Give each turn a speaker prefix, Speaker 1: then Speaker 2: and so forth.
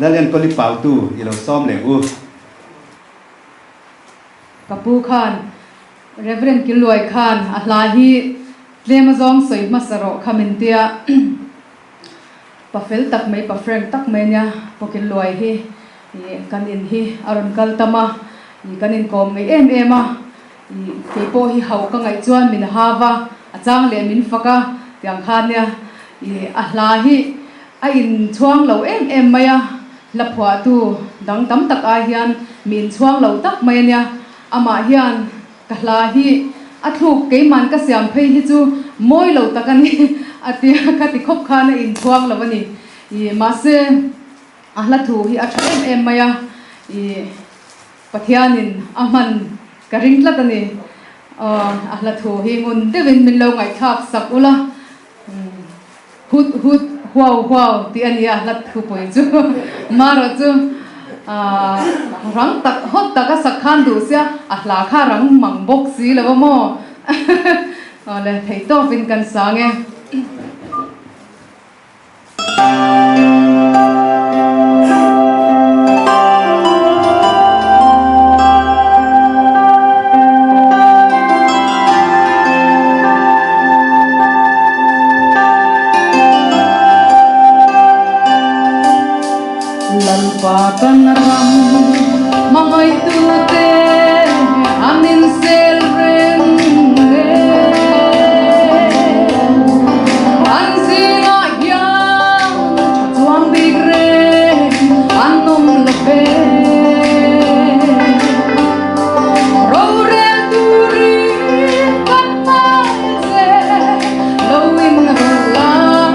Speaker 1: Lalenkawli pawtu ilo som le u
Speaker 2: Kapu Khan Reverend H.Killuaia Khan ahlahi lemazong soi masaro khamintia pafel tak mai pa frank tak mai nya H.Killuaia hi kanin hi aron kaltama kanin kom mai em a kepo hi hau ka ngai chuan min hawa achang le min faka tiang khan nya ahlahi a in chuang lo em maya laphwa tu dang tam tak a hian min chuang lo tak mai nya ama hian kahlahi athuk keiman ka siam phei hi chu moi lo takani atia khati khop khana in chuang lawani ma se ahla thu hi athem em maya pathianin aman karing latani ahla thu hi ngun devin min lo ngai thak sak ula hut huau huau ti ania ahla thu poi chu maro chu rang tak hot taka sakhan du sia ahla kha rang mang bok si lawa mo le thei to fin kan sange Lalpakan ram mangai tu te anin sel reng an singa yang chuang big reng anom lepe ro re turi kata se lovin lovin zahawm